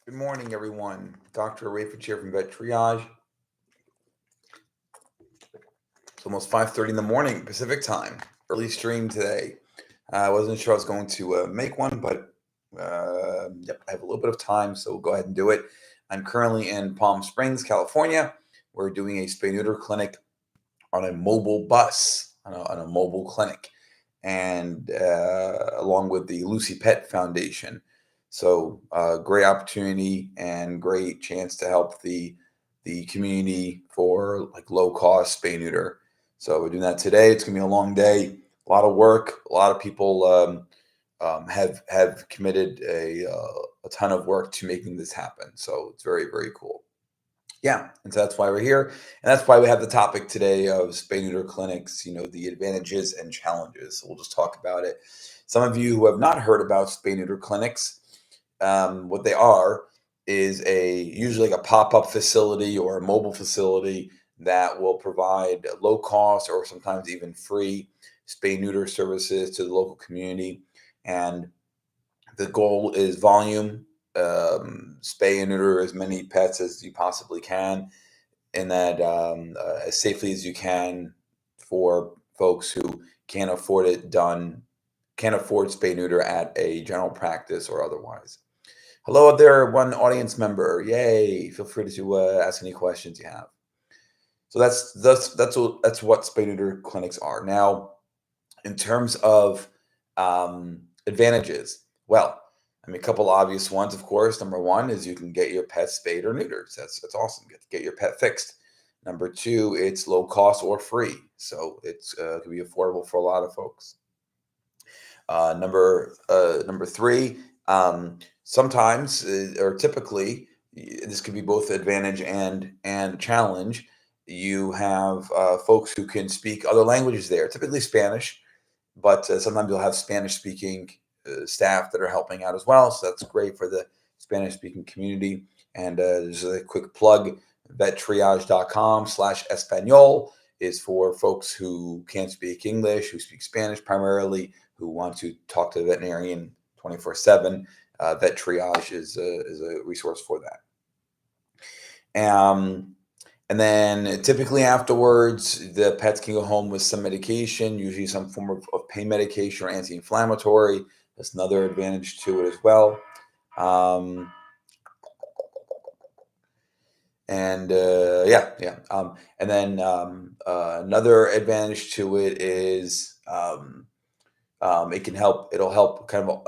Good morning, everyone. Dr. Rayford here from Vet Triage. It's almost 5:30 in the morning Pacific time. Early stream today. I wasn't sure I was going to make one, but yep, I have a little bit of time, so we'll go ahead and do it. I'm currently in Palm Springs, California. We're doing a spay neuter clinic on a mobile bus, on a mobile clinic, and along with the Lucy Pet Foundation. So great opportunity and great chance to help the community for like low cost spay neuter. So we're doing that today. It's gonna be a long day, a lot of work. A lot of people have committed a ton of work to making this happen. So it's very cool. Yeah, and so that's why we're here, and that's why we have the topic today of spay neuter clinics. The advantages and challenges. So we'll just talk about it. Some of you who have not heard about spay neuter clinics, what they are is usually like a pop-up facility or a mobile facility that will provide low cost or sometimes even free spay neuter services to the local community, and the goal is volume. Spay and neuter as many pets as you possibly can, and that as safely as you can for folks who can't afford it done, can't afford spay neuter at a general practice or otherwise. Hello up there, one audience member. Yay! Feel free to ask any questions you have. So that's what spay neuter clinics are. Now, in terms of advantages, well, I mean, a couple obvious ones, of course. Number one is you can get your pet spayed or neutered. That's awesome. Get your pet fixed. Number two, it's low cost or free, so it's can be affordable for a lot of folks. Number three, sometimes or typically, this could be both advantage and challenge. You have folks who can speak other languages there, typically Spanish, but sometimes you'll have Spanish speaking staff that are helping out as well. So that's great for the Spanish speaking community. And there's a quick plug: vettriage.com/espanol is for folks who can't speak English, who speak Spanish primarily, who want to talk to the veterinarian 24/7. Vet Triage is a resource for that. And then typically afterwards, the pets can go home with some medication, usually some form of pain medication or anti-inflammatory. That's another advantage to it as well. Um, and and then another advantage to it is it can help. It'll help kind of.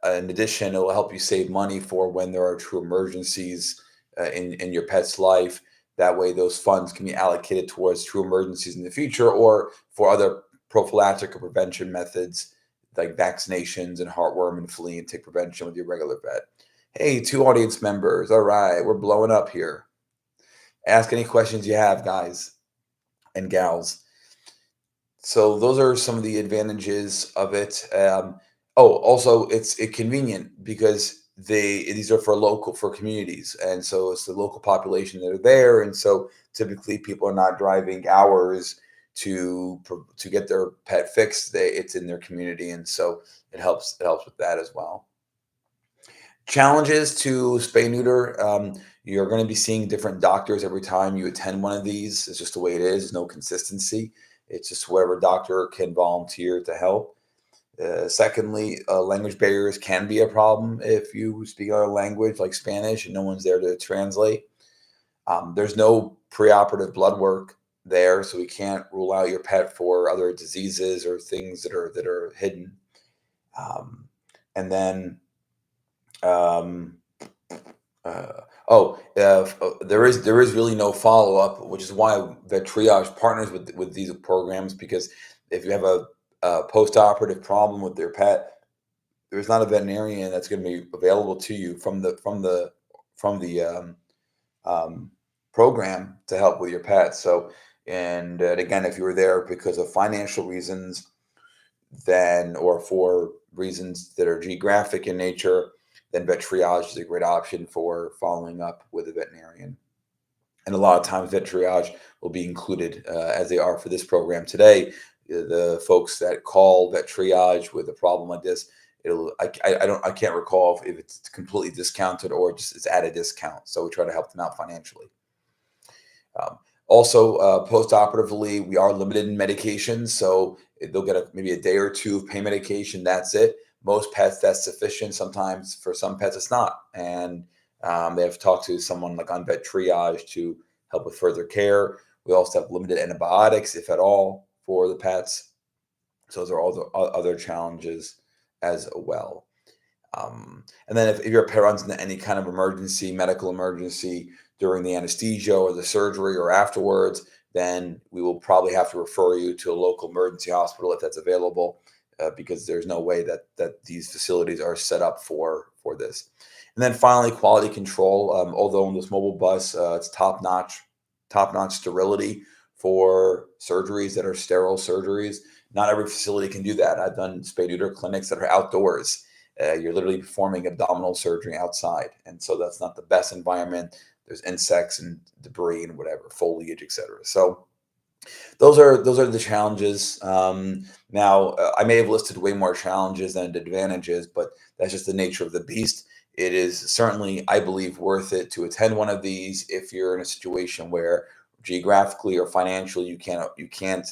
In addition, it will help you save money for when there are true emergencies in your pet's life. That way, those funds can be allocated towards true emergencies in the future or for other prophylactic or prevention methods like vaccinations and heartworm and flea and tick prevention with your regular vet. Hey, two audience members. All right, we're blowing up here. Ask any questions you have, guys and gals. So those are some of the advantages of it. Also, it's convenient because these are for communities, and so it's the local population that are there, and so typically people are not driving hours to get their pet fixed. It's in their community, and so it helps with that as well. Challenges to spay neuter. You're going to be seeing different doctors every time you attend one of these. It's just the way it is. There's no consistency. It's just whoever doctor can volunteer to help. Secondly, language barriers can be a problem if you speak another language like Spanish and no one's there to translate. There's no preoperative blood work there, so we can't rule out your pet for other diseases or things that are hidden. And then um, there is really no follow up, which is why the triage partners with these programs, because if you have a post operative problem with their pet, there's not a veterinarian that's going to be available to you from the program to help with your pet. So, and again, if you were there because of financial reasons, then or for reasons that are geographic in nature, then vet triage is a great option for following up with a veterinarian. And a lot of times, vet triage will be included, as they are for this program today. The folks that call vet triage with a problem like this, I can't recall if it's completely discounted or just it's at a discount. So we try to help them out financially. Um, Also, post-operatively, we are limited in medications, so they'll get maybe a day or two of pain medication. That's it. Most pets, that's sufficient. Sometimes for some pets, it's not, and they have to talk to someone like on vet triage to help with further care. We also have limited antibiotics, if at all, for the pets. So those are all the other challenges as well. And then if your pet runs into any kind of emergency, medical emergency during the anesthesia or the surgery or afterwards, then we will probably have to refer you to a local emergency hospital if that's available, because there's no way that these facilities are set up for this. And then finally, quality control. Although in this mobile bus, it's top notch sterility for surgeries that are sterile surgeries. Not every facility can do that. I've done spay neuter clinics that are outdoors. You're literally performing abdominal surgery outside, and so that's not the best environment. There's insects and debris and whatever, foliage, etc. So those are the challenges. Now, I may have listed way more challenges than advantages, but that's just the nature of the beast. It is certainly, I believe, worth it to attend one of these if you're in a situation where geographically or financially you can't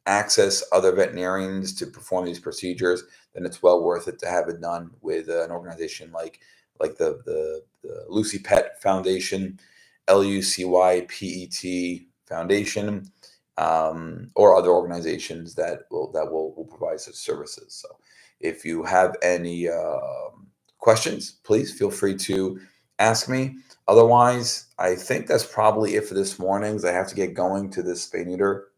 access other veterinarians to perform these procedures. Then it's well worth it to have it done with an organization like the Lucy Pet Foundation, LUCYPET Foundation, or other organizations that will provide such services. So, if you have any questions, please feel free to ask me. Otherwise, I think that's probably it for this morning, 'cause I have to get going to this spay neuter.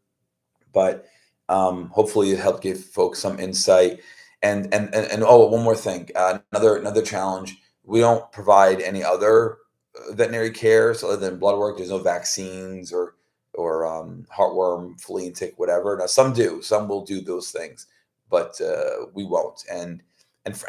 But hopefully, it helped give folks some insight. And oh, one more thing, another challenge. We don't provide any other veterinary care, so other than blood work. There's no vaccines or heartworm, flea and tick, whatever. Now some do, some will do those things, but we won't. And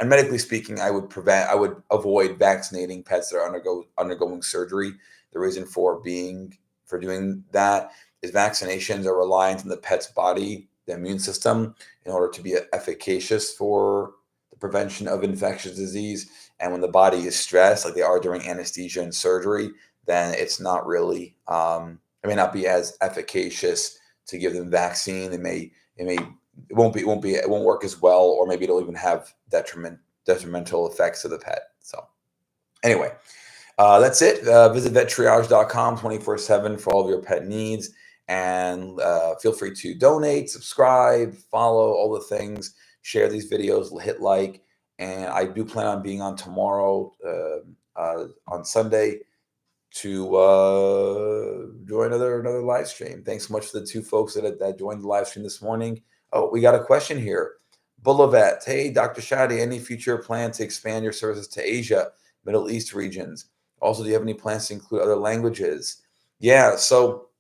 medically speaking, I would avoid vaccinating pets that are undergoing surgery. The reason for doing that is vaccinations are reliant on the pet's body, the immune system, in order to be efficacious for the prevention of infectious disease. And when the body is stressed, like they are during anesthesia and surgery, then it's not really, it may not be as efficacious to give them vaccine. It won't work as well, or maybe it'll even have detrimental effects to the pet. So anyway, that's it. Visit vettriage.com 24/7 for all of your pet needs. And feel free to donate, subscribe, follow, all the things. Share these videos, hit like. And I do plan on being on tomorrow, on Sunday, to join another live stream. Thanks so much for the two folks that joined the live stream this morning. Oh, we got a question here. Bullavet. Hey, Dr. Shadi, any future plan to expand your services to Asia, Middle East regions? Also, do you have any plans to include other languages? Yeah, so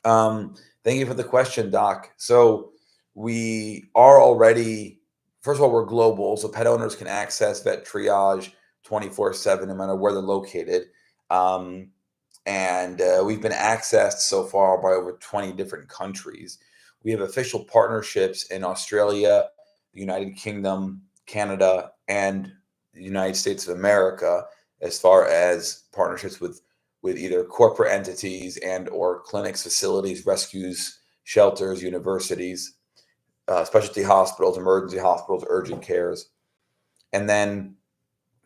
thank you for the question, Doc. So we are already, first of all, we're global, so pet owners can access vet triage 24/7, no matter where they're located. And we've been accessed so far by over 20 different countries. We have official partnerships in Australia, the United Kingdom, Canada, and the United States of America, as far as partnerships with either corporate entities and or clinics, facilities, rescues, shelters, universities, specialty hospitals, emergency hospitals, urgent cares. And then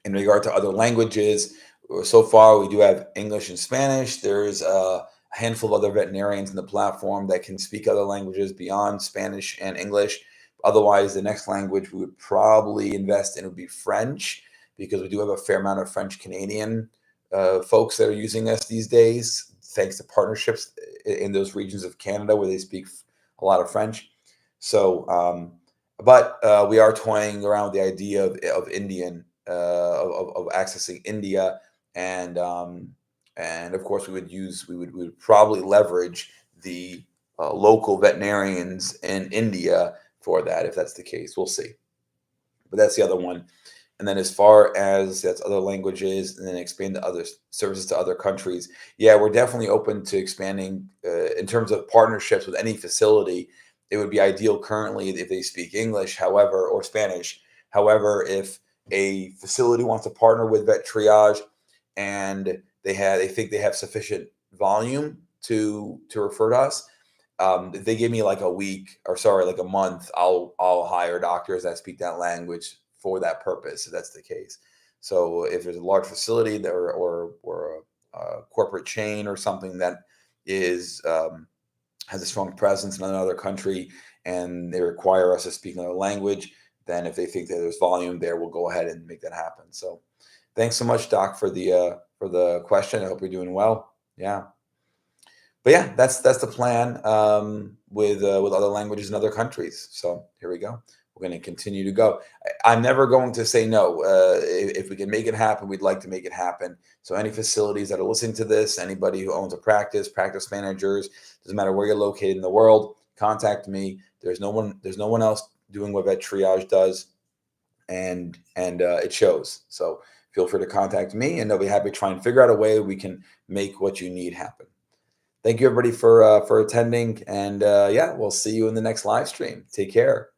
in regard to other languages, so far we do have English and Spanish. There's a handful of other veterinarians in the platform that can speak other languages beyond Spanish and English. Otherwise, the next language we would probably invest in would be French, because we do have a fair amount of French Canadian folks that are using us these days, thanks to partnerships in those regions of Canada where they speak a lot of French. So, but we are toying around with the idea of Indian, of accessing India, and of course we would probably leverage the local veterinarians in India for that, if that's the case. We'll see. But that's the other one. And then as far as that's other languages and then expand to other services to other countries, yeah, we're definitely open to expanding in terms of partnerships with any facility. It would be ideal currently if they speak English, however, or Spanish. However, if a facility wants to partner with vet triage and they think they have sufficient volume to refer to us, if they give me like a week, or sorry, like a month, I'll hire doctors that speak that language for that purpose, if that's the case. So if there's a large facility that, or a corporate chain or something that is has a strong presence in another country and they require us to speak another language, then if they think that there's volume there, we'll go ahead and make that happen. So thanks so much, Doc, for the question. I hope you're doing well. Yeah. But yeah, that's the plan, with other languages in other countries. So here we go. We're going to continue to go. I'm never going to say no. If we can make it happen, we'd like to make it happen. So any facilities that are listening to this, anybody who owns a practice managers, doesn't matter where you're located in the world, contact me. There's no one else doing what vet triage does, and it shows. So feel free to contact me, and they'll be happy to try and figure out a way we can make what you need happen. Thank you, everybody, for attending, and yeah, we'll see you in the next live stream. Take care.